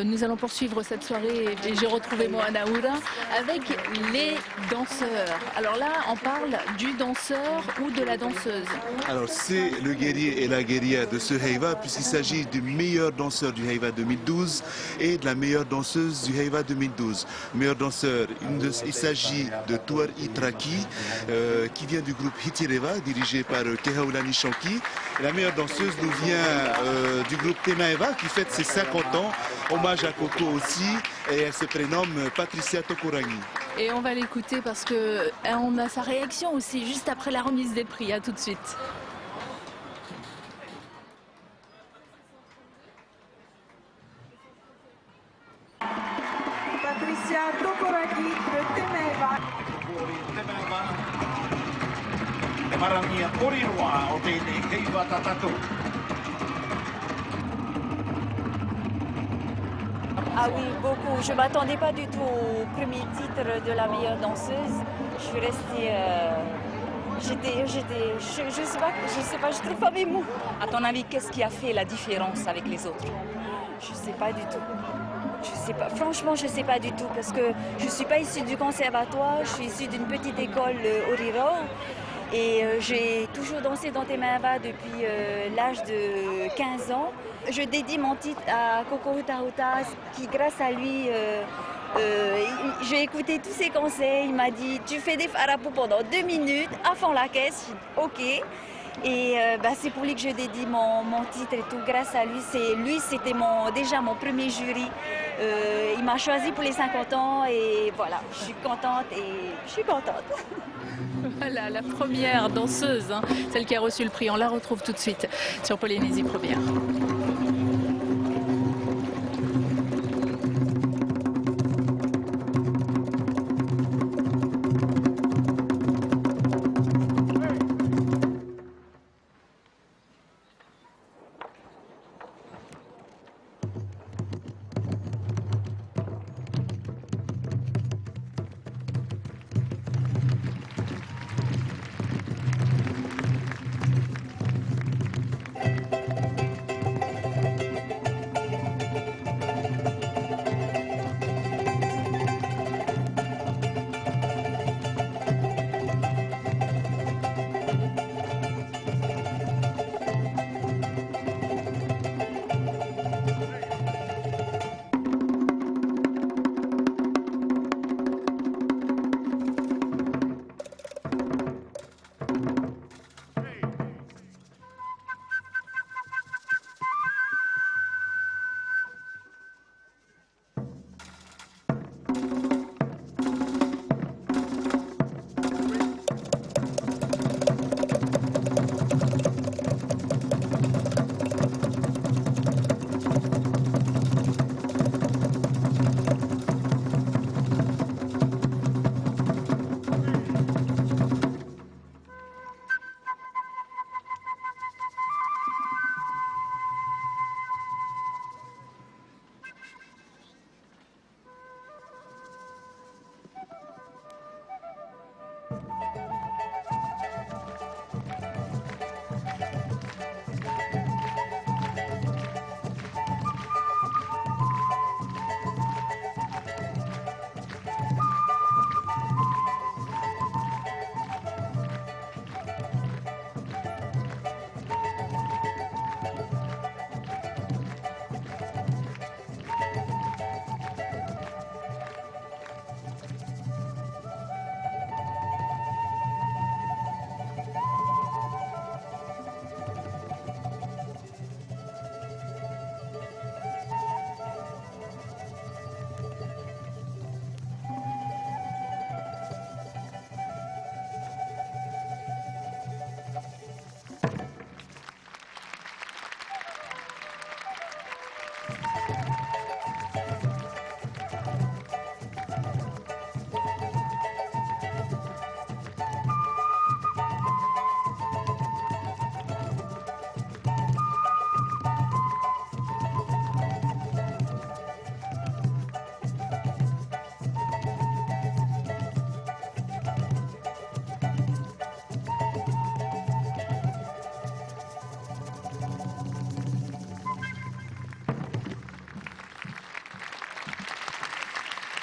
Nous allons poursuivre cette soirée et j'ai retrouvé Moana Oura avec les danseurs. Alors là, on parle du danseur ou de la danseuse. Alors c'est le guerrier et la guerrière de ce Heiva puisqu'il s'agit du meilleur danseur du Heiva 2012 et de la meilleure danseuse du Heiva 2012. Meilleur danseur, il s'agit de Touar Itraki qui vient du groupe Hitireva dirigé par Kehaulani Shanki. Et la meilleure danseuse nous vient du groupe Temaeva qui fête ses 50 ans. Hommage à Coco aussi, et elle se prénomme Patricia Tokorangi. Et on va l'écouter parce qu'on a sa réaction aussi juste après la remise des prix. À tout de suite. Patricia Tokorangi de Temaeva. Marangia Koriroa o tēnei Heiva Tatatou. Ah oui, beaucoup. Je ne m'attendais pas du tout au premier titre de la meilleure danseuse. Je suis restée... je sais pas, je trouve pas mes mots. À ton avis, qu'est-ce qui a fait la différence avec les autres? Je sais pas du tout. Je sais pas. Franchement, je sais pas du tout parce que je suis pas issue du conservatoire. Je suis issue d'une petite école Oriro. Et j'ai toujours dansé dans Temaeva depuis l'âge de 15 ans. Je dédie mon titre à Coco Hutahuta, qui grâce à lui, j'ai écouté tous ses conseils. Il m'a dit, tu fais des farapous pendant 2 minutes, à fond la caisse. Ok. Et c'est pour lui que je dédie mon titre et tout. Grâce à lui, c'était déjà mon premier jury. Il m'a choisi pour les 50 ans et voilà, je suis contente et je suis contente. Voilà, la première danseuse, celle qui a reçu le prix. On la retrouve tout de suite sur Polynésie Première.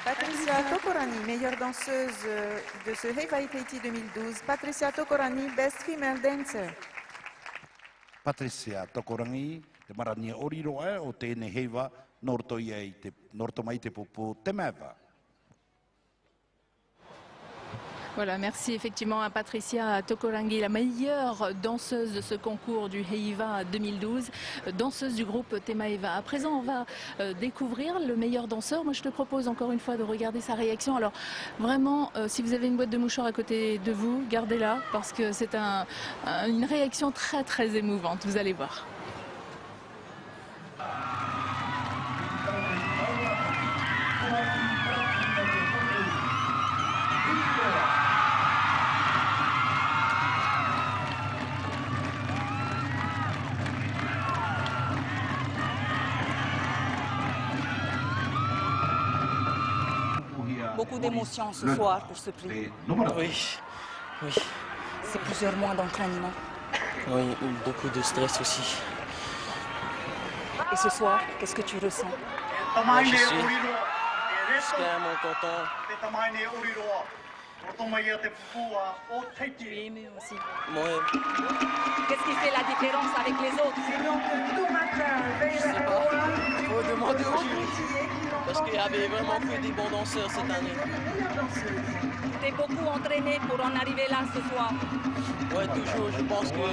Patricia Tokorani, meilleure danseuse de ce Heiva Itaiti 2012. Patricia Tokorani, Best Female Dancer. Patricia Tokorangi, te marania oriroa o tēnei heiva, nortomai te popo te meva. Voilà, merci effectivement à Patricia Tokorangi, la meilleure danseuse de ce concours du Heiva 2012, danseuse du groupe Tema Eva. À présent, on va découvrir le meilleur danseur. Moi, je te propose encore une fois de regarder sa réaction. Alors, vraiment, si vous avez une boîte de mouchoirs à côté de vous, gardez-la parce que c'est une réaction très, très émouvante. Vous allez voir. Beaucoup d'émotions ce soir pour ce prix. Oui, oui, C'est plusieurs mois d'entraînement. oui, beaucoup de stress aussi. Et ce soir, qu'est-ce que tu ressens? Moi, je suis carrément content. Tu es ému aussi. Moi, Qu'est-ce qui fait la différence avec les autres? je sais pas, faut demander aux jurys. Parce qu'il y avait vraiment que des bons danseurs cette année. Tu t'es beaucoup entraîné pour en arriver là ce soir. Ouais, toujours, je pense que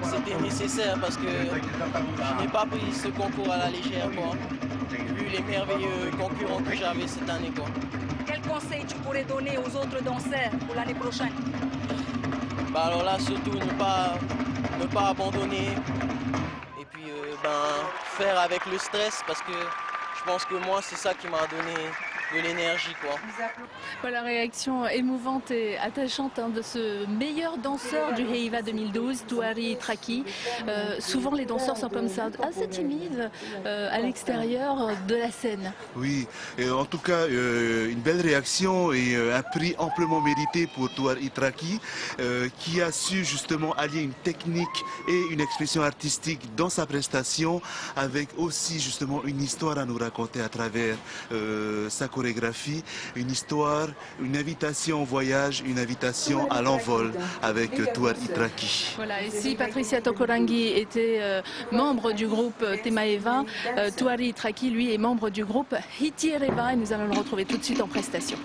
c'était nécessaire parce que je n'ai pas pris ce concours à la légère, quoi. Vu les merveilleux concurrents que j'avais cette année, quoi. Quel conseil tu pourrais donner aux autres danseurs pour l'année prochaine? Bah alors là, surtout ne pas abandonner et puis faire avec le stress parce que je pense que moi, c'est ça qui m'a donné de l'énergie, quoi. Voilà, réaction émouvante et attachante de ce meilleur danseur du Heiva 2012, Tuari Traki. Souvent, les danseurs sont comme ça, assez timides à l'extérieur de la scène. Oui, et en tout cas, une belle réaction et un prix amplement mérité pour Tuari Traki, qui a su justement allier une technique et une expression artistique dans sa prestation, avec aussi justement une histoire à nous raconter à travers sa chorégraphie, une histoire, une invitation au voyage, une invitation à l'envol avec Tuari Traki. Voilà, et si Patricia Tokorangi était membre du groupe Tema Eva, Tuari Traki, lui, est membre du groupe Hitiereva et nous allons le retrouver tout de suite en prestation.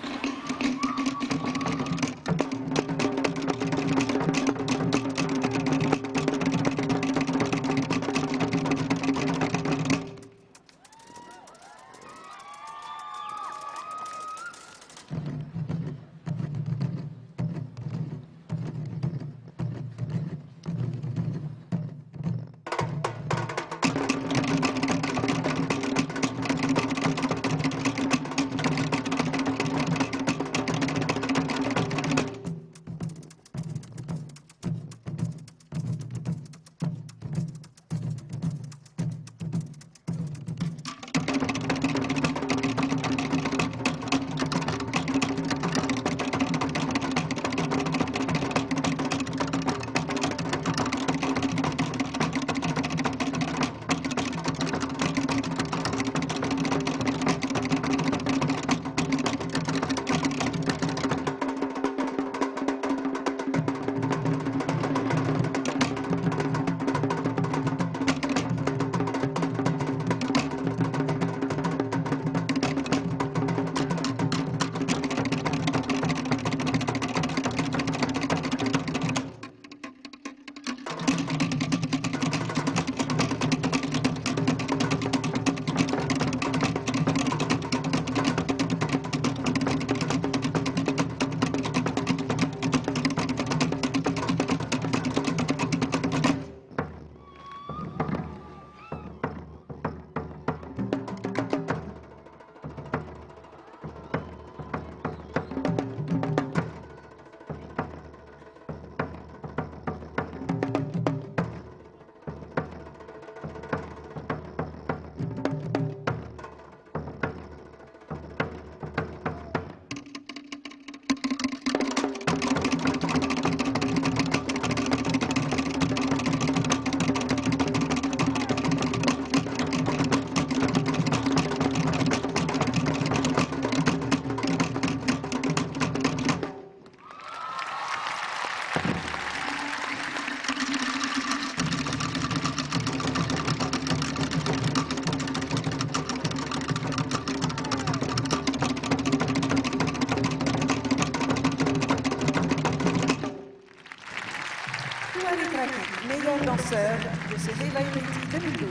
danseur de ce Heiva Tahiti 2012.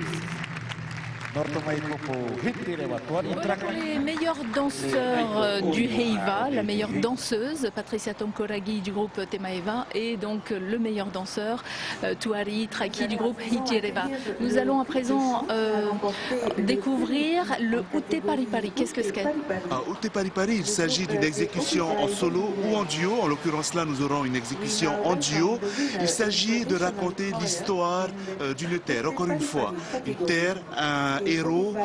Voilà les meilleurs danseurs du Heiva, la meilleure danseuse, Patricia Tomkoragi du groupe Tema Eva, et donc le meilleur danseur, Tuari Traki du groupe Hitireva. Nous allons à présent découvrir le Ute Pari Pari. Qu'est-ce que c'est? Ute Pari Pari, il s'agit d'une exécution en solo ou en duo. En l'occurrence là, nous aurons une exécution en duo. Il s'agit de raconter l'histoire d'une terre, encore une fois. Une terre, un héros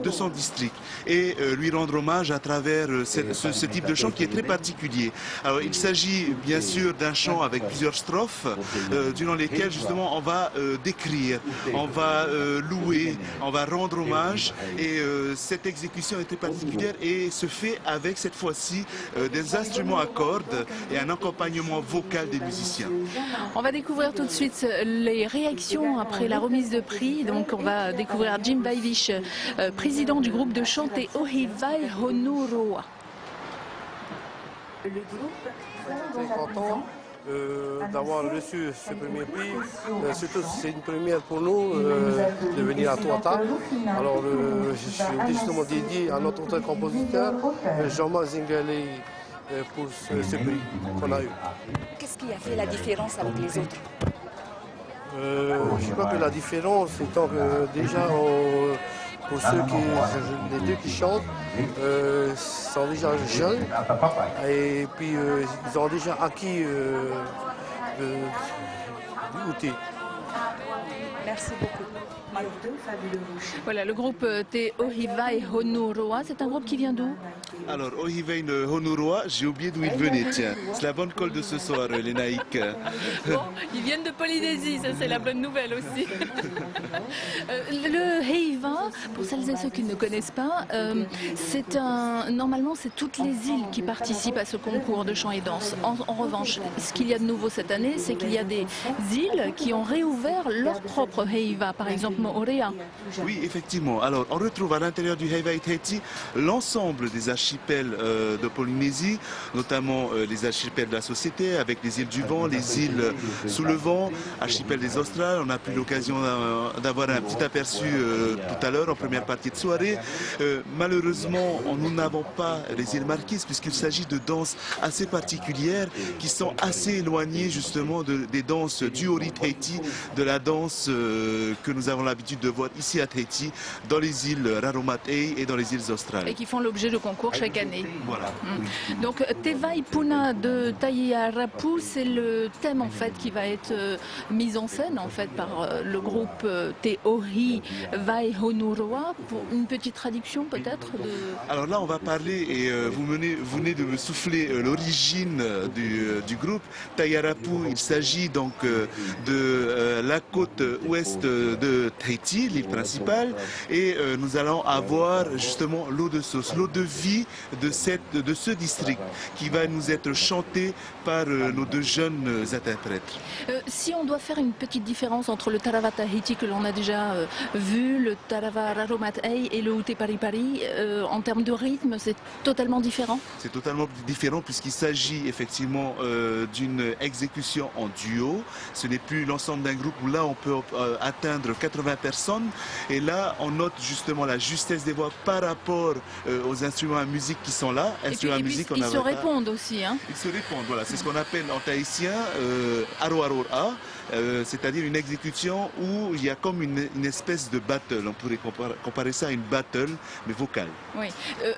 de son district, et lui rendre hommage à travers ce type de chant qui est très particulier. Alors, il s'agit bien sûr d'un chant avec plusieurs strophes durant lesquelles justement on va décrire, on va louer, on va rendre hommage, et cette exécution est très particulière et se fait avec cette fois-ci des instruments à cordes et un accompagnement vocal des musiciens. On va découvrir tout de suite les réactions après la remise de prix. Donc on va découvrir Jim Baivish, président du groupe de chant Te Ohivai Honuroa. Très content d'avoir reçu ce premier prix. Surtout, c'est une première pour nous de venir à Tuatha. Alors, je suis justement dédié à notre auteur compositeur, Jean-Marc Zingali, pour ce prix qu'on a eu. Qu'est-ce qui a fait la différence avec les autres? Je crois que la différence étant que déjà, pour les deux qui chantent, sont déjà jeunes et puis ils ont déjà acquis l'outil. Merci beaucoup. Voilà, le groupe Te Ohivai Honuroa, c'est un groupe qui vient d'où? Alors, Ohivai Honuroa, j'ai oublié d'où il venait, tiens. C'est la bonne colle de ce soir, les naïcs. Bon, ils viennent de Polynésie, ça c'est la bonne nouvelle aussi. Le Heiva, pour celles et ceux qui ne connaissent pas, normalement c'est toutes les îles qui participent à ce concours de chant et danse. En revanche, ce qu'il y a de nouveau cette année, c'est qu'il y a des îles qui ont réouvert leur propre Heiva, par exemple Moorea. Oui, effectivement. Alors, on retrouve à l'intérieur du Heiva Tahiti l'ensemble des archipels de Polynésie, notamment les archipels de la Société, avec les îles du Vent, les îles sous le vent, archipel des Australes. On a eu l'occasion d'avoir un petit aperçu tout à l'heure en première partie de soirée. Malheureusement, nous n'avons pas les îles Marquises, puisqu'il s'agit de danses assez particulières qui sont assez éloignées justement des danses du Ori Tahiti, de la danse que nous avons l'habitude de voir ici à Tahiti, dans les îles Raromatei et dans les îles australes. Et qui font l'objet de concours chaque année. Voilà. Donc Tevai Puna de Taiarapu, c'est le thème en fait qui va être mis en scène en fait par le groupe Te Ohivai Honuroa. Pour une petite traduction peut-être de... Alors là on va parler, et vous venez de me souffler l'origine du groupe. Taiarapu, il s'agit donc de la côte ouest de Tahiti, l'île principale, et nous allons avoir justement l'eau de sauce, l'eau de vie de ce district qui va nous être chanté par nos deux jeunes interprètes. Si on doit faire une petite différence entre le Tarawa Tahiti que l'on a déjà vu, le Tarawa Raromatei et le Ute Pari Pari, en termes de rythme, c'est totalement différent? C'est totalement différent puisqu'il s'agit effectivement d'une exécution en duo. Ce n'est plus l'ensemble d'un groupe où là on peut atteindre 80 personnes, et là on note justement la justesse des voix par rapport aux instruments à musique qui sont là. Et puis ils se répondent aussi. Hein. Ils se répondent, voilà. C'est ce qu'on appelle en tahitien aro aro a, c'est-à-dire une exécution où il y a comme une espèce de battle. On pourrait comparer ça à une battle, mais vocale. Oui,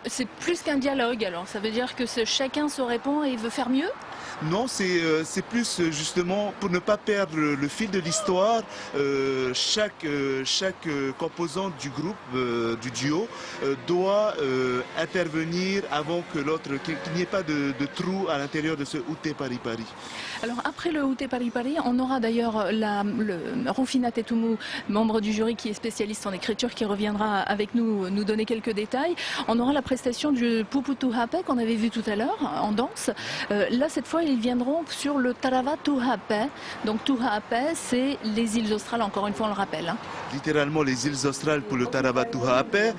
c'est plus qu'un dialogue alors. Ça veut dire que chacun se répond et veut faire mieux? Non, c'est plus justement pour ne pas perdre le fil de l'histoire. Chaque composant du groupe, du duo, doit intervenir avant que l'autre, qu'il n'y ait pas de trou à l'intérieur de ce Ute Pari Pari. Alors après le Ute Pari Pari, on aura d'ailleurs Rufina Tetumu, membre du jury qui est spécialiste en écriture, qui reviendra avec nous donner quelques détails. On aura la prestation du Pupu Tuhape qu'on avait vu tout à l'heure en danse. Là cette fois ils viendront sur le Tarawa Tuhape. Donc Tuhape, c'est les îles australes, encore une fois on le rappelle. Hein. littéralement les îles australes pour le Tarawa Tuhape.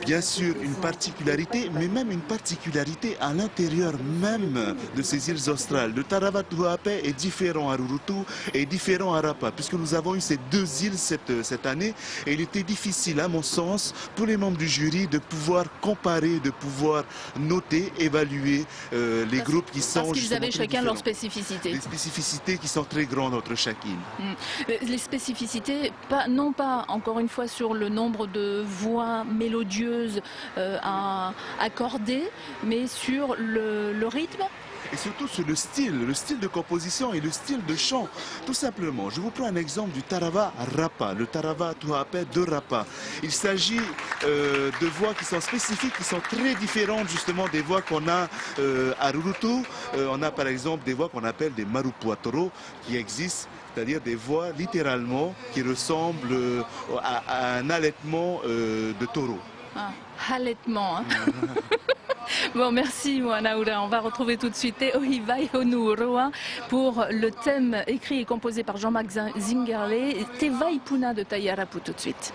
Bien sûr, une particularité, mais même une particularité à l'intérieur même de ces îles australes. Le Tarawa Tuhape est différent à Rurutu et différent à Rapa, puisque nous avons eu ces deux îles cette année, et il était difficile, à mon sens, pour les membres du jury de pouvoir comparer, de pouvoir noter, évaluer les groupes qui sont... Parce qu'ils avaient chacun leurs spécificités. Les spécificités qui sont très grandes entre chacune. Les spécificités, non pas, encore une fois, sur le nombre de voix mélodieuses à accorder, mais sur le rythme. Et surtout sur le style de composition et le style de chant. Tout simplement, je vous prends un exemple du Tarawa Rapa, le Tarawa Tuhape de Rapa. Il s'agit de voix qui sont spécifiques, qui sont très différentes justement des voix qu'on a à Rurutu. On a par exemple des voix qu'on appelle des Marupuatoro qui existent, c'est-à-dire des voix littéralement qui ressemblent à un allaitement de taureau. Ah, allaitement, hein. Bon, merci Moanaoura. On va retrouver tout de suite Te Ohivai Honu Roa pour le thème écrit et composé par Jean-Marc Zingerle, Te Vaipuna de Taiarapu tout de suite.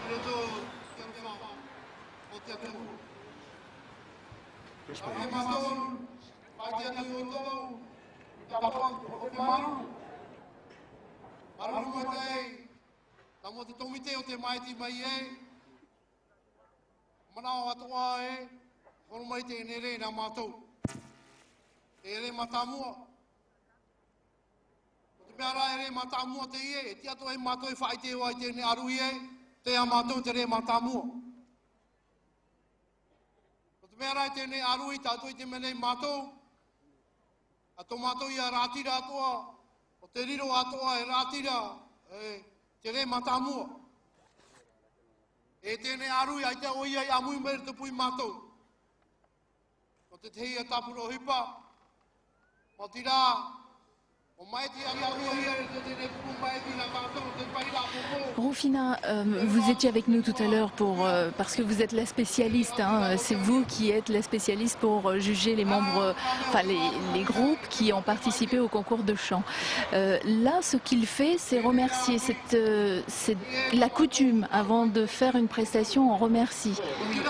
Kono mai te nere na mātou. Te ere matamua. O te mea rā ere matamua te ie, e tia to e mātou e whai te wai te ne aru ie, te a mātou te re matamua. O te mea rā te ne aru i tātou i te mene mātou, a tō mātou i a rātira atoa, o te riro atoa e rātira, te re matamua. E te ne aru i a te oia i amui meri te pui mātou. O te teia tapuro hipa, o tira, o mai te aria uia e te ne pumai te na tātou, te paira popo. Rufina, vous étiez avec nous tout à l'heure parce que vous êtes la spécialiste, hein, c'est vous qui êtes la spécialiste pour juger les membres, enfin les groupes qui ont participé au concours de chant. Là, ce qu'il fait, c'est remercier. C'est la coutume, avant de faire une prestation, on remercie. Oui,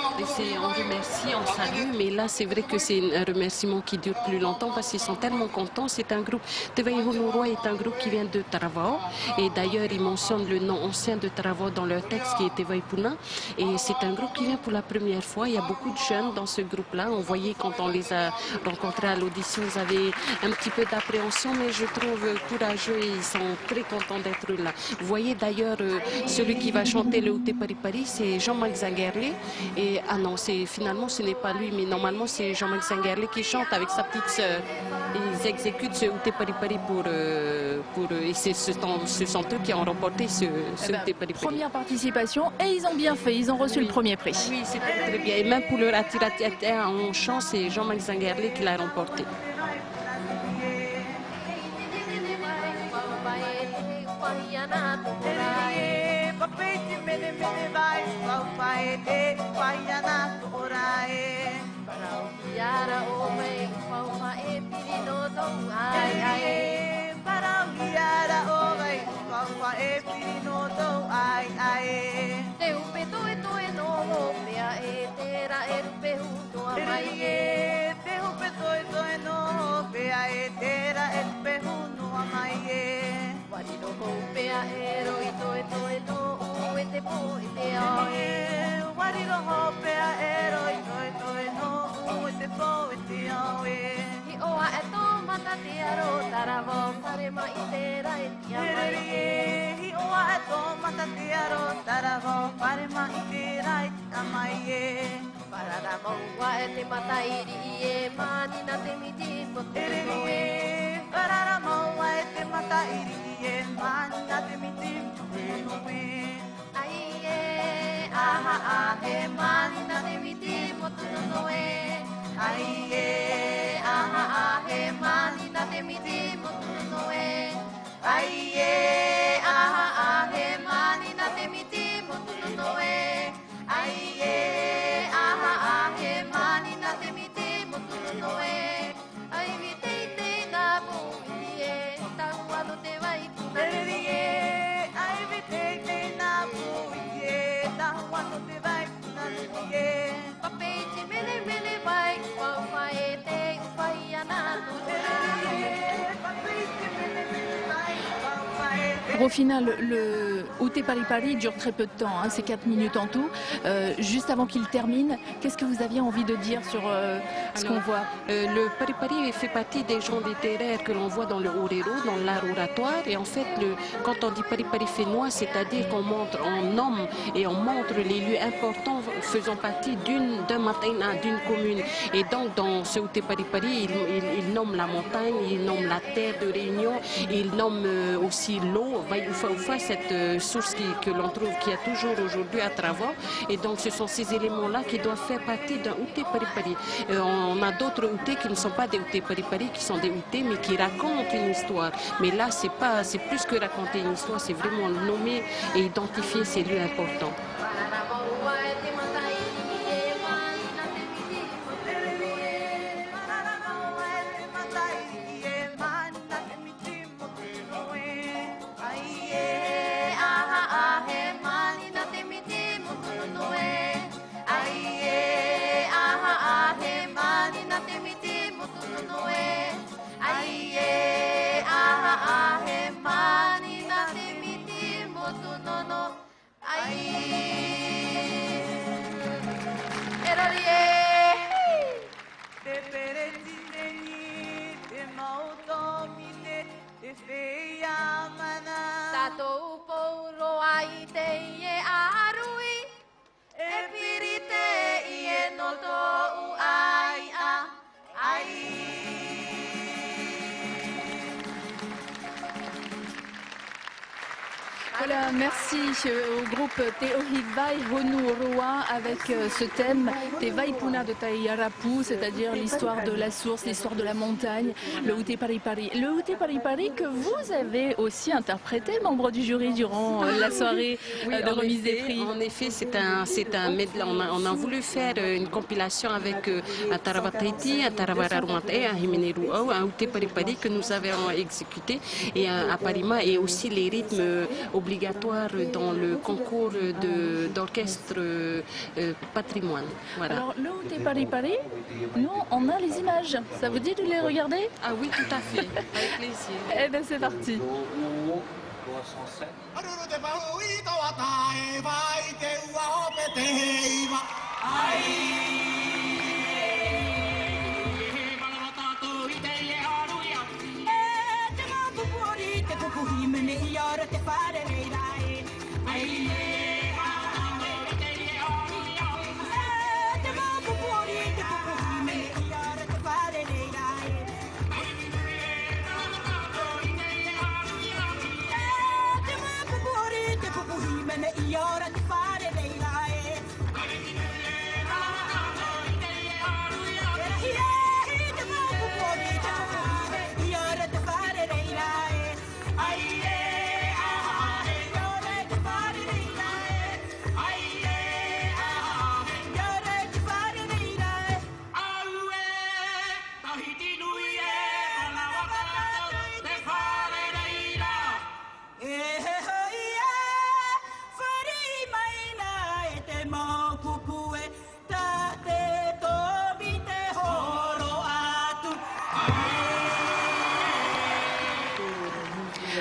on remercie, on salue, mais là, c'est vrai que c'est un remerciement qui dure plus longtemps parce qu'ils sont tellement contents. C'est un groupe, Te Vaihonu Roa est un groupe qui vient de Taravao, et d'ailleurs, ils mentionnent le nom ancien de Taravao dans leur texte qui était Vaipuna, et c'est un groupe qui vient pour la première fois. Il y a beaucoup de jeunes dans ce groupe-là. On voyait quand on les a rencontrés à l'audition, ils avaient un petit peu d'appréhension, mais je trouve courageux et ils sont très contents d'être là. Vous voyez d'ailleurs celui qui va chanter le Ute Paripari, c'est Jean-Marc Zingerle. Et ah non, finalement ce n'est pas lui, mais normalement c'est Jean-Marc Zingerle qui chante avec sa petite sœur. Ils exécutent ce Ute Paripari et ce sont eux qui ont remporté ce Ute Paripari. Première participation et ils ont bien fait, ils ont reçu le premier prix. Oui, c'était très bien. Et même pour le Ratiratiata en chant, c'est Jean-Marc Zingerle qui l'a remporté. Alors au final, le Outé Pari Pari dure très peu de temps, hein, c'est 4 minutes en tout. Juste avant qu'il termine, qu'est-ce que vous aviez envie de dire sur ce qu'on voit? Le Pari Pari fait partie des genres littéraires que l'on voit dans le orero, dans l'art oratoire. Et en fait, quand on dit Pari Pari fénois, c'est-à-dire qu'on montre, on nomme et on montre les lieux importants faisant partie d'un matin, d'une commune. Et donc, dans ce Outé Pari Pari, il nomme la montagne, il nomme la terre de Réunion, il nomme aussi l'eau, cette source que l'on trouve, qui a toujours aujourd'hui à Trava. Et donc, ce sont ces éléments-là qui doivent faire partie d'un Outé Pari Pari. On a d'autres outés qui ne sont pas des outés Pari Pari, qui sont des outés, mais qui racontent une histoire. Mais là, c'est plus que raconter une histoire, c'est vraiment nommer et identifier ces lieux importants. Voilà, merci au groupe Te Ohivai Honu Roa avec ce thème Te Vaipuna de Taiyarapu, c'est-à-dire l'histoire de la source, l'histoire de la montagne, le Outé Pari Pari. Le Outé Pari Pari que vous avez aussi interprété, membre du jury, durant la soirée de remise des prix. En effet, c'est un medley. On a voulu faire une compilation avec un Tarawa Tahiti, un Tarawa Raruate, un Himeneruau, un Outé Pari Pari que nous avons exécuté, et à Parima, et aussi les rythmes obligatoires dans le concours d'orchestre patrimoine. Voilà. Alors, le Outé Pari Pari, nous, on a les images. Ça vous dit de les regarder? Ah oui, tout à fait. Avec plaisir. Eh bien, c'est parti.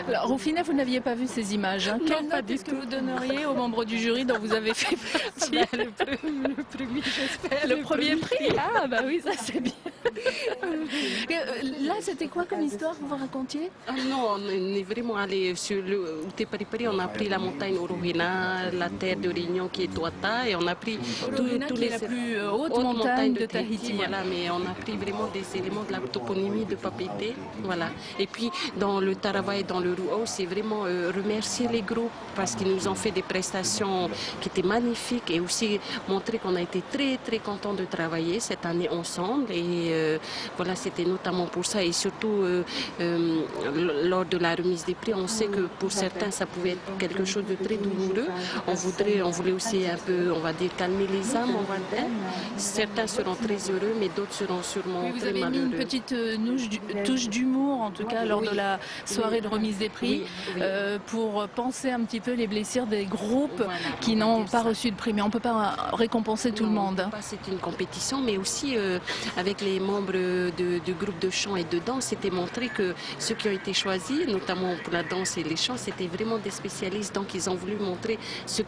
Alors, Rufina, vous n'aviez pas vu ces images. Hein. Quelle note est-ce que vous donneriez aux membres du jury dont vous avez fait partie? Le premier, j'espère. Le premier prix. Ah, bah oui, ça c'est bien. Là, c'était quoi comme histoire que vous racontiez? Non, on est vraiment allé sur le Outé Pari Pari. On a pris la montagne Orohina, la terre de Réunion qui est Toata, et on a pris tous les la plus haute montagne de Tahiti. Voilà, mais on a pris vraiment des éléments de la toponymie de Papeete. Voilà. Et puis dans le Tarawa et dans le Ruau, c'est vraiment remercier les groupes parce qu'ils nous ont fait des prestations qui étaient magnifiques, et aussi montrer qu'on a été très très contents de travailler cette année ensemble. Et voilà, c'était notamment pour ça, et surtout lors de la remise des prix, on sait que pour certains ça pouvait être quelque chose de très douloureux. On voulait aussi un peu, on va dire, calmer les âmes, on va dire. Certains seront très heureux, mais d'autres seront sûrement très malheureux. Vous avez mis une petite touche d'humour, en tout cas, lors de la soirée de remise des des prix pour penser un petit peu les blessures des groupes qui on va n'ont dire pas ça. reçu de prix. Mais on ne peut pas récompenser tout le monde. C'est une compétition, mais aussi avec les membres du groupe de chant et de danse, c'était montré que ceux qui ont été choisis, notamment pour la danse et les chants, c'était vraiment des spécialistes. Donc ils ont voulu montrer ce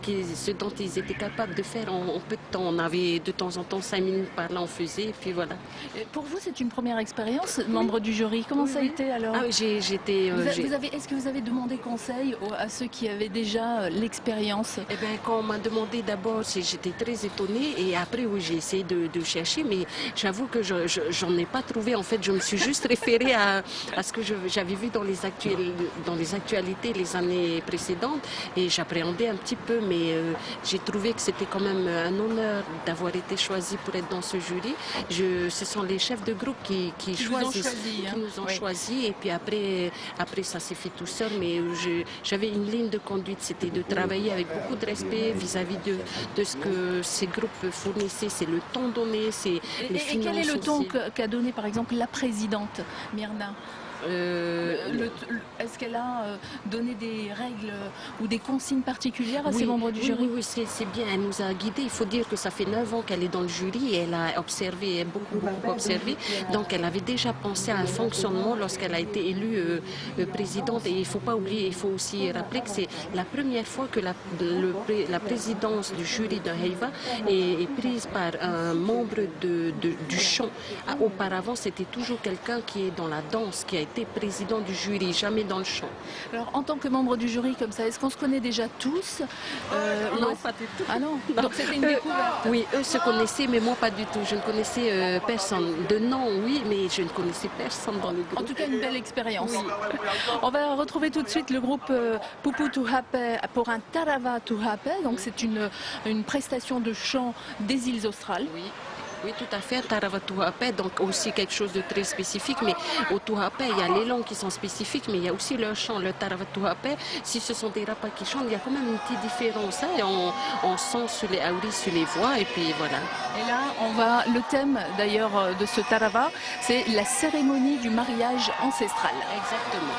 dont ils étaient capables de faire en peu de temps. On avait de temps en temps 5 minutes par là, on faisait, et puis voilà. Et pour vous, c'est une première expérience, membre du jury. Comment ça a été alors? Est-ce que vous avez demandé conseil à ceux qui avaient déjà l'expérience? Eh bien, quand on m'a demandé d'abord, j'étais très étonnée, et après, oui, j'ai essayé de chercher, mais j'avoue que j'en ai pas trouvé. En fait, je me suis juste référée à ce que j'avais vu dans les actualités les années précédentes, et j'appréhendais un petit peu, mais j'ai trouvé que c'était quand même un honneur d'avoir été choisi pour être dans ce jury. Ce sont les chefs de groupe qui choisissent, qui nous ont choisis, et puis après ça s'est fait tout seul, mais j'avais une ligne de conduite, c'était de travailler avec beaucoup de respect vis-à-vis de ce que ces groupes fournissaient, c'est le ton donné, c'est les finances. Et quel est le ton qu'a donné par exemple la présidente Myrna? Est-ce qu'elle a donné des règles ou des consignes particulières à ses membres du jury? Oui, c'est bien. Elle nous a guidés. Il faut dire que ça fait 9 ans qu'elle est dans le jury et elle a observé, beaucoup observé. Donc elle avait déjà pensé à un fonctionnement lorsqu'elle a été élue présidente. Et il ne faut pas oublier, il faut aussi rappeler que c'est la première fois que la présidence du jury de Heiva est prise par un membre du chant. Auparavant, c'était toujours quelqu'un qui est dans la danse, qui a été président du jury, jamais dans le chant. Alors, en tant que membre du jury comme ça, est-ce qu'on se connaît déjà tous? Non, pas du tout. Ah non, donc c'était une découverte. Oui, eux se connaissaient, mais moi pas du tout. Je ne connaissais personne. De nom, oui, mais je ne connaissais personne dans le groupe. En tout cas, une belle expérience. Oui. On va retrouver tout de suite le groupe Pupu Tuhape pour un Tarawa Tuhape. Donc c'est une prestation de chant des îles australes. Oui, tout à fait, Tarawa Tuhape, donc aussi quelque chose de très spécifique, mais au Tuhape, il y a les langues qui sont spécifiques, mais il y a aussi leur chant, le Tarawa Tuhape. Si ce sont des rapas qui chantent, il y a quand même une petite différence, hein, et on sent sur les auris, sur les voix, et puis voilà. Et là, le thème d'ailleurs de ce Tarawa, c'est la cérémonie du mariage ancestral. Exactement.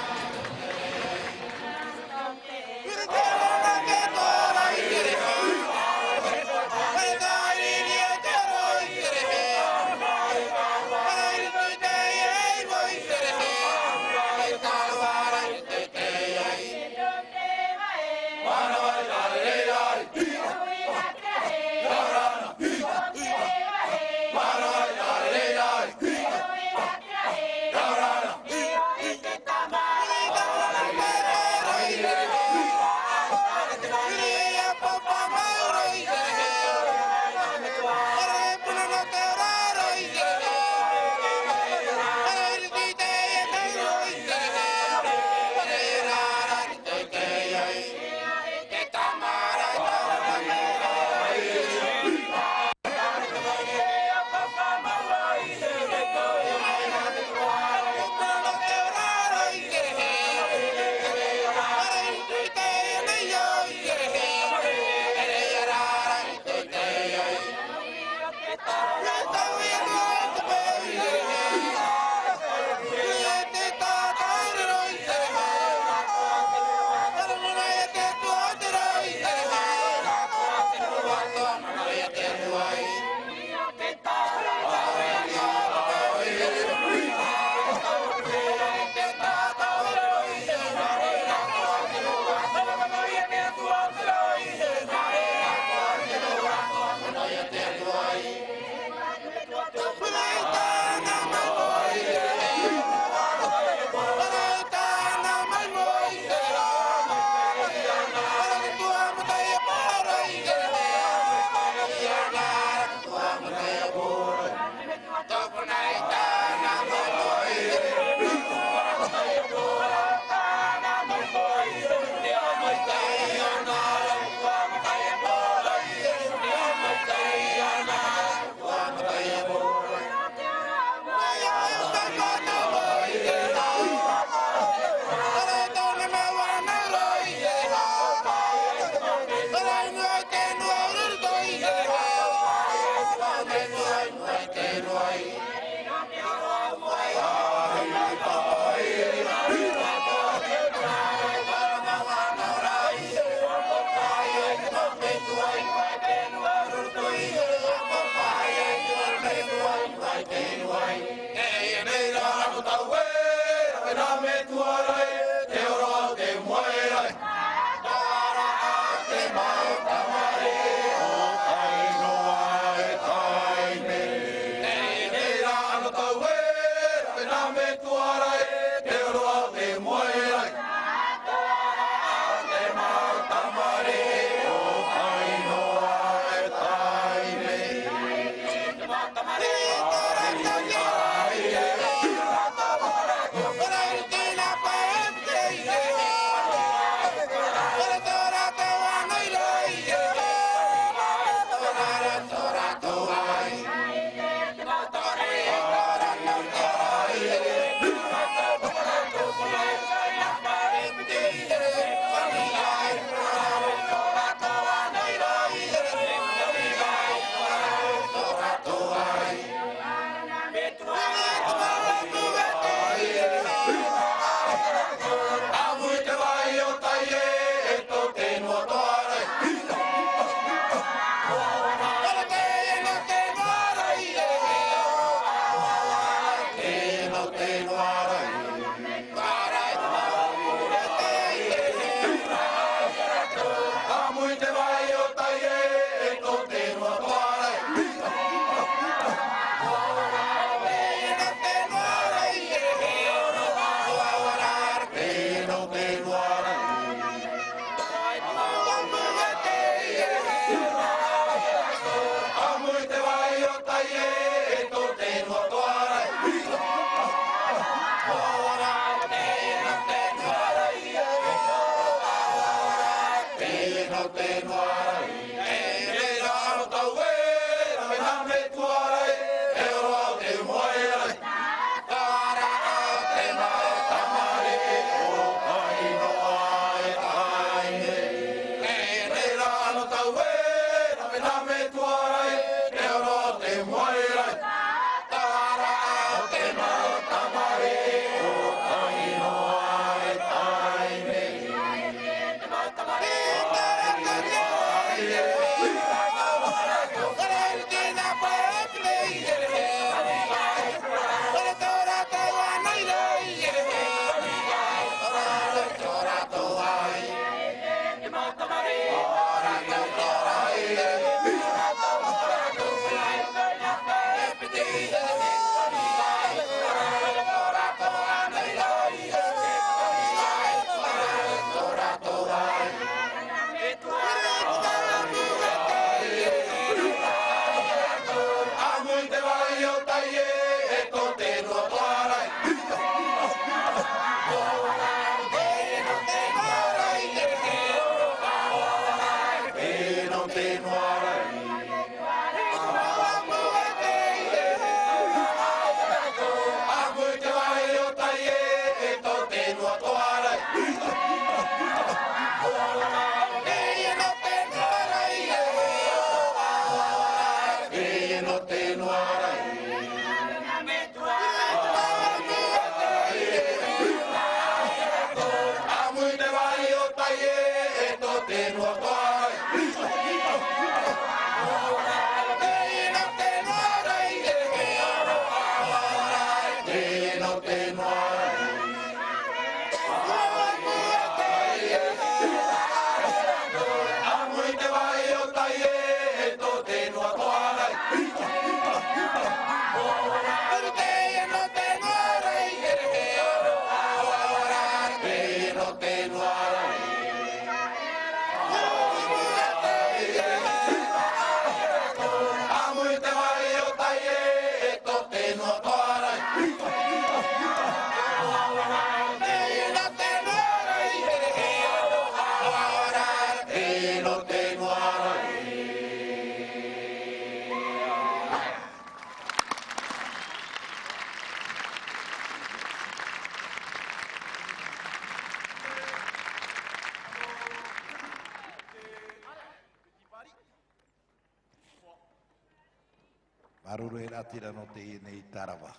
Maruru e ratira no te nei tarawa.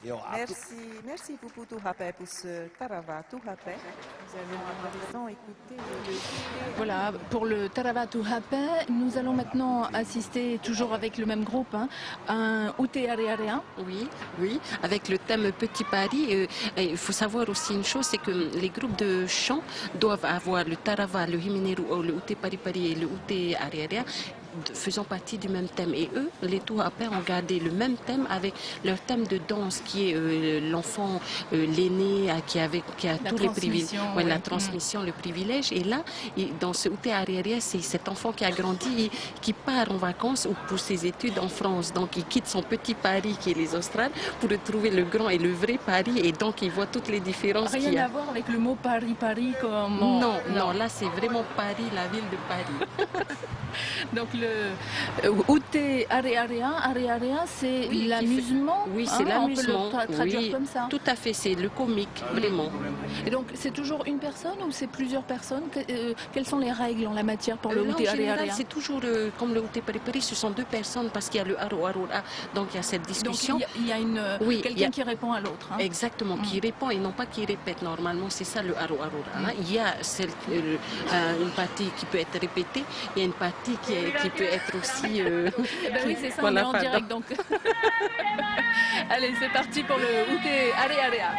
Merci Pupu Tuhapé pour ce Tarawa Tuhapé. Nous allons à présent écouter le... Voilà, pour le Tarawa Tuhapé, nous allons maintenant assister, toujours avec le même groupe, hein, à un Ute Arearea. Oui, avec le thème Petit Paris. Il faut savoir aussi une chose, c'est que les groupes de chant doivent avoir le Tarawa, le Himineru, le Ute Pari Pari et le Ute Arearea faisant partie du même thème. Et eux, les Tuhapé, ont gardé le même thème avec leur thème de danse qui est l'enfant, l'aîné qui a tous les privilèges, la transmission, le privilège. Et là, dans ce Ute Arearea, c'est cet enfant qui a grandi et qui part en vacances ou pour ses études en France. Donc il quitte son petit Paris qui est les Australes pour retrouver le grand et le vrai Paris, et donc il voit toutes les différences qu'il y a. Rien à voir avec le mot Paris comme... Non, là c'est vraiment Paris, la ville de Paris. Donc le Ute Arearea, c'est l'amusement. Oui, c'est l'amusement. On peut le traduire comme ça. Tout à fait, c'est le comique, vraiment. Et donc c'est toujours une personne ou c'est plusieurs personnes? Quelles sont les règles en la matière pour le Ute Arearea? C'est toujours comme le Ute Pari Pari, ce sont deux personnes parce qu'il y a le Aro Arora, donc il y a cette discussion. Donc il y a quelqu'un qui répond à l'autre. Hein. Exactement, qui répond et non pas qui répète. Normalement, c'est ça le Aro Arora. Il y a une partie qui peut être répétée, il y a une partie qui peut être aussi... oui, c'est ça, on est en direct donc. Allez, c'est parti pour le Ute Arearea.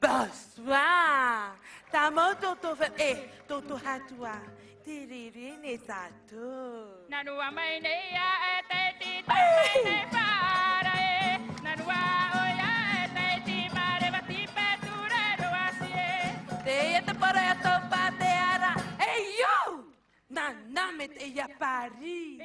Bonsoir, Tamoto Tofa, Toto Hatua, Tiriri Sato. Nanua Mainea, Teti, Tati, Para, Nanua, Oya, Teti, Marevati, Petura, Roasie. Te te para topa te ara. Hey yo! Nanamet eya Paris.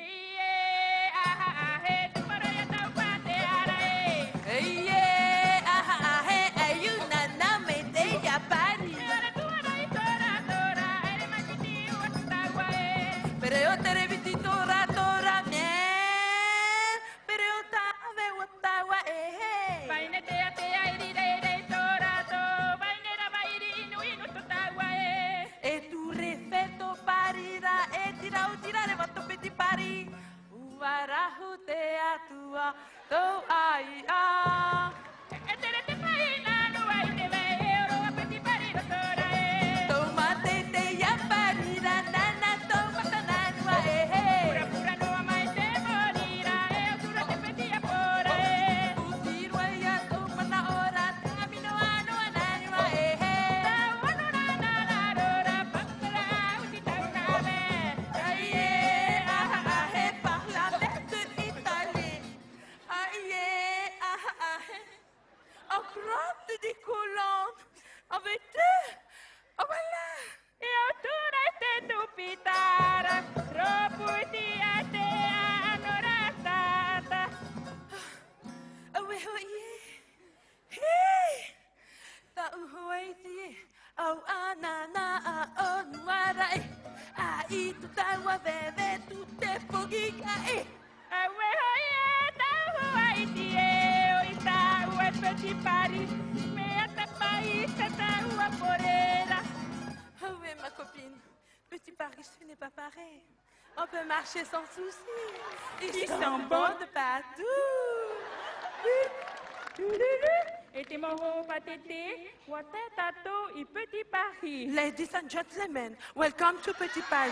On peut marcher sans souci. Ils sont bons de partout. Ladies and gentlemen, welcome to Petit Paris.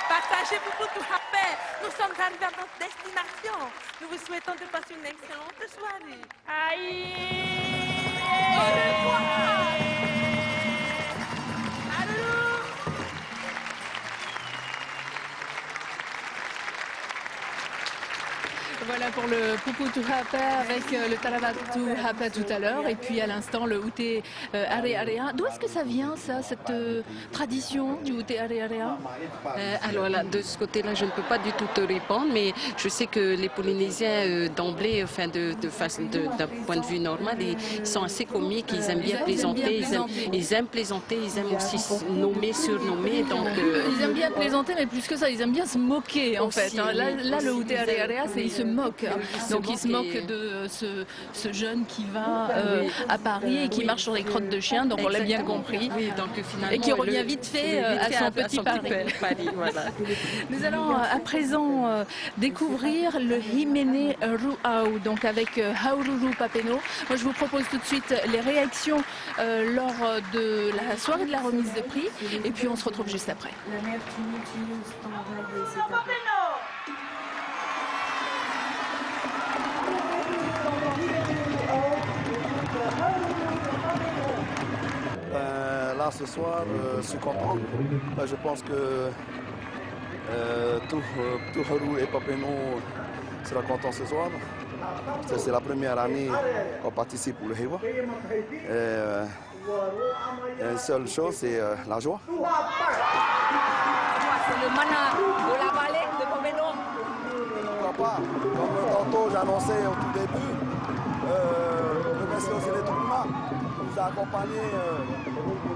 Partagez beaucoup de rappel. Nous sommes arrivés à notre destination. Nous vous souhaitons de passer une excellente soirée. Aïe! Au revoir! Voilà pour le Pupu Tuhapé avec le Tarawa Tuhapé tout à l'heure et puis à l'instant le Ute Arearea. D'où est-ce que ça vient ça, cette tradition du Ute Arearea? Alors là, de ce côté-là, je ne peux pas du tout te répondre, mais je sais que les Polynésiens d'emblée, enfin d'un point de vue normal, ils sont assez comiques, ils aiment bien plaisanter, ils aiment plaisanter, ils aiment aussi nommer, surnommer. Donc, ils aiment bien plaisanter, mais plus que ça, ils aiment bien se moquer en fait. Hein. Là, le Ute Arearea, c'est ils se moquent. D'accord. Donc il se moque de ce jeune qui va à Paris et qui marche sur les crottes de chien, donc on l'a bien compris. Oui, donc finalement, et qui revient vite fait à son petit Paris. Voilà. Nous allons à présent découvrir le Himene Ruau, donc avec Haururu Papeno. Moi je vous propose tout de suite les réactions lors de la soirée de la remise de prix et puis on se retrouve juste après. Là ce soir, je suis content. Je pense que tout Haru et Papeno sera content ce soir. C'est la première année qu'on participe pour le Heiva. Une seule chose, c'est la joie. C'est le mana de la vallée de Papeno. Pourquoi pas? Comme tantôt j'annonçais au tout début, remercier aussi les Tourma qui nous a accompagnés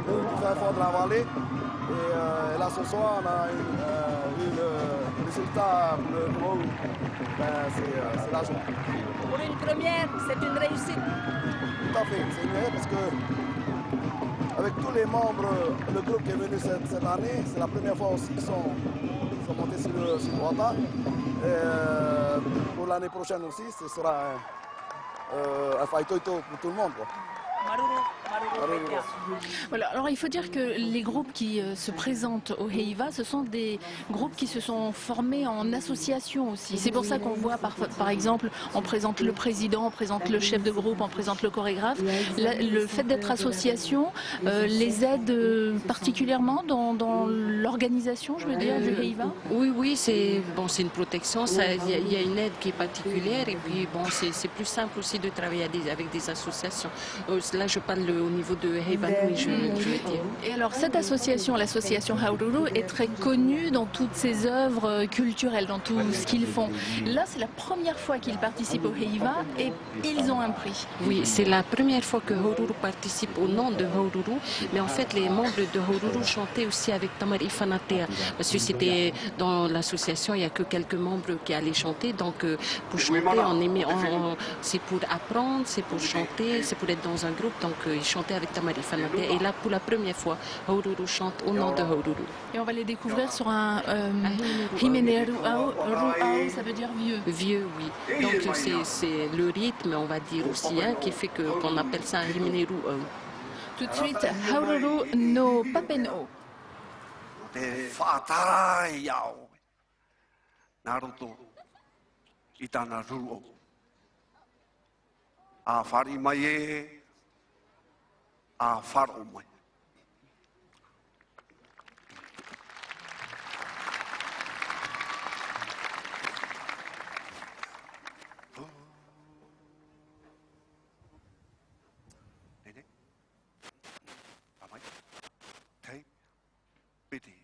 du fin fond de la vallée. Et là ce soir, on a eu le résultat pour le gros. C'est la joie. Pour une première, c'est une réussite. Tout à fait, c'est une parce que avec tous les membres, le groupe qui est venu cette année, c'est la première fois aussi qu'ils sont montés sur le Rwanda. Pour l'année prochaine aussi, ce sera un faitoito pour tout le monde, quoi. Voilà, alors il faut dire que les groupes qui se présentent au Heiva, ce sont des groupes qui se sont formés en association aussi. C'est pour ça qu'on voit par exemple, on présente le président, on présente le chef de groupe, on présente le chorégraphe. Le fait d'être association les aide particulièrement dans l'organisation, je veux dire, du Heiva. Oui, c'est une protection, il y a une aide qui est particulière et puis bon, c'est plus simple aussi de travailler avec des associations. Là, je parle au niveau de Heiva, je veux dire. Et alors, cette association, l'association Haururu, est très connue dans toutes ses œuvres culturelles, dans tout ce qu'ils font. Là, c'est la première fois qu'ils participent au Heiva et ils ont un prix. Oui, c'est la première fois que Haururu participe au nom de Haururu, mais en fait, les membres de Haururu chantaient aussi avec Tamari Fanatea, parce que c'était dans l'association, il n'y a que quelques membres qui allaient chanter, donc pour chanter, c'est pour apprendre, c'est pour chanter, c'est pour être dans un groupe, donc ils chantaient avec Tamari Fanatea. Et là, pour la première fois, Haururu chante au nom de Haururu. Et on va les découvrir sur un Himene Ruau, ça veut dire vieux. Vieux, oui. Donc c'est le rythme, on va dire aussi, qui fait qu'on appelle ça un Himene Ruau. Tout de suite, Haururu no Papeno. Te whaatarai iau. Naruto i tana ruo. A whari mai e, a wharo mai. Nene, amai, tei, piti.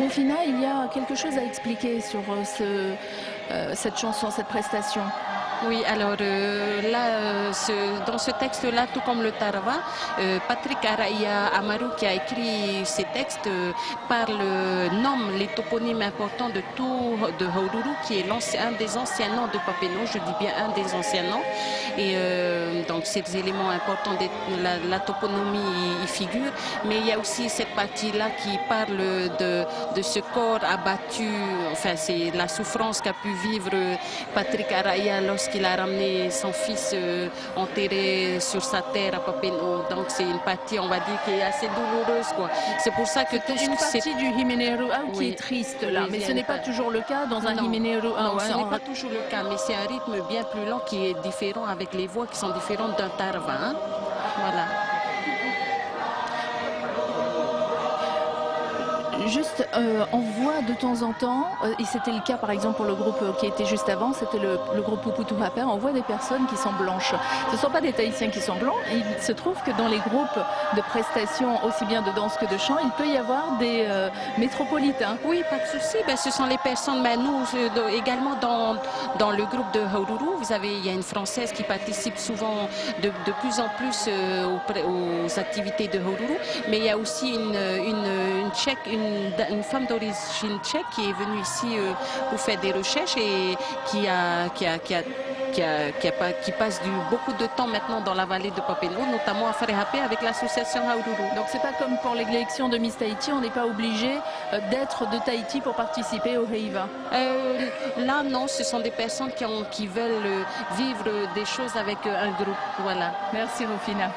Rufina, il y a quelque chose à expliquer sur cette chanson, cette prestation. Oui, alors là, dans ce texte-là, tout comme le Tarawa, Patrick Araia Amaru, qui a écrit ces textes, nomme les toponymes importants de Haururu, qui est un des anciens noms de Papineau, je dis bien un des anciens noms. Et donc, ces éléments importants de la toponymie y figurent. Mais il y a aussi cette partie-là qui parle de ce corps abattu, enfin, c'est la souffrance qu'a pu vivre Patrick Araia lorsqu'il a ramené son fils enterré sur sa terre à Papineau. Donc c'est une partie, on va dire, qui est assez douloureuse, quoi. C'est pour ça que c'est une partie du Himeneruau qui est triste là, mais ce n'est pas toujours le cas dans un Himeneruau. Non, ce n'est pas toujours le cas, mais c'est un rythme bien plus lent qui est différent avec les voix qui sont différentes d'un Tarawa. Hein? Voilà. Juste, on voit de temps en temps, et c'était le cas par exemple pour le groupe qui était juste avant, c'était le groupe Puputu Haper, on voit des personnes qui sont blanches. Ce ne sont pas des Tahitiens qui sont blancs, il se trouve que dans les groupes de prestations, aussi bien de danse que de chant, il peut y avoir des métropolitains. Oui, pas de souci, ben, ce sont les personnes, ben, nous également dans le groupe de Haururu, il y a une Française qui participe souvent de plus en plus aux activités de Haururu, mais il y a aussi une Tchèque, une femme d'origine tchèque qui est venue ici pour faire des recherches et qui passe beaucoup de temps maintenant dans la vallée de Papineau, notamment à Farehapé avec l'association Haururu. Donc c'est pas comme pour l'élection de Miss Tahiti, on n'est pas obligé d'être de Tahiti pour participer au Heiva. Là non, ce sont des personnes qui veulent vivre des choses avec un groupe. Voilà. Merci Rufina.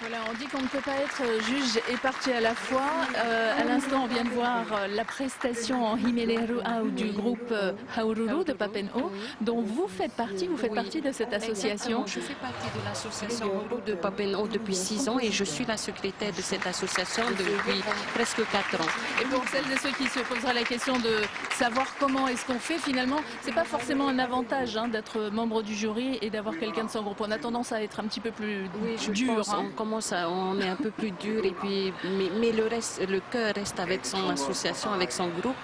Voilà, on dit qu'on ne peut pas être juge et partie à la fois. À l'instant, on vient de voir la prestation en Himelerua du groupe Haururu de Papen'o, dont vous faites partie. Vous faites partie de cette association. Je fais partie de l'association Haururu de Papen'o depuis 6 ans et je suis la secrétaire de cette association depuis presque 4 ans. Et pour celles et ceux qui se poseraient la question de savoir comment est-ce qu'on fait, finalement, c'est pas forcément un avantage d'être membre du jury et d'avoir quelqu'un de son groupe. On a tendance à être un petit peu plus dur. On est un peu plus dur et puis mais le cœur reste avec son association, avec son groupe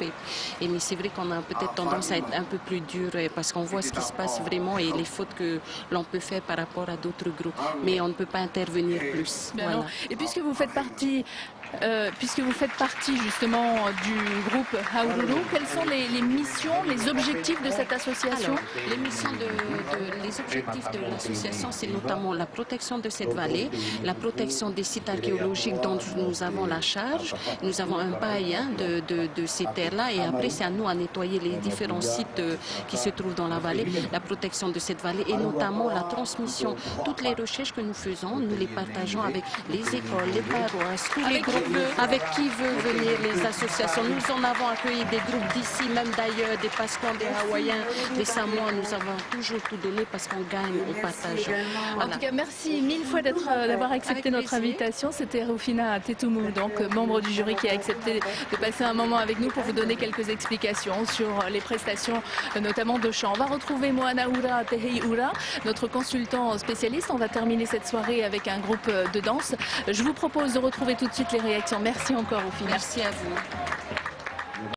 mais c'est vrai qu'on a peut-être tendance à être un peu plus dur parce qu'on voit ce qui se passe vraiment et les fautes que l'on peut faire par rapport à d'autres groupes, mais on ne peut pas intervenir plus. Voilà. Et puisque vous faites partie justement du groupe Haururu, quelles sont les missions, les objectifs de cette association? Alors, les objectifs de l'association, c'est notamment la protection de cette vallée, la protection des sites archéologiques dont nous avons la charge. Nous avons un bail de ces terres-là et après c'est à nous à nettoyer les différents sites qui se trouvent dans la vallée, la protection de cette vallée et notamment la transmission. Toutes les recherches que nous faisons, nous les partageons avec les écoles, les paroisses, tous les groupes. Avec qui veut venir les associations. Nous en avons accueilli des groupes d'ici, même d'ailleurs, des Pasquans, des Hawaïens, des Samoans. Nous avons toujours tout donné parce qu'on gagne, on partage. Voilà. En tout cas, merci mille fois d'avoir accepté notre invitation. C'était Rufina Tetumu, donc membre du jury qui a accepté de passer un moment avec nous pour vous donner quelques explications sur les prestations, notamment de chant. On va retrouver Moana Ura Tehei-Ura, notre consultant spécialiste. On va terminer cette soirée avec un groupe de danse. Je vous propose de retrouver tout de suite les réactions. Merci encore, Rufina. Merci à vous.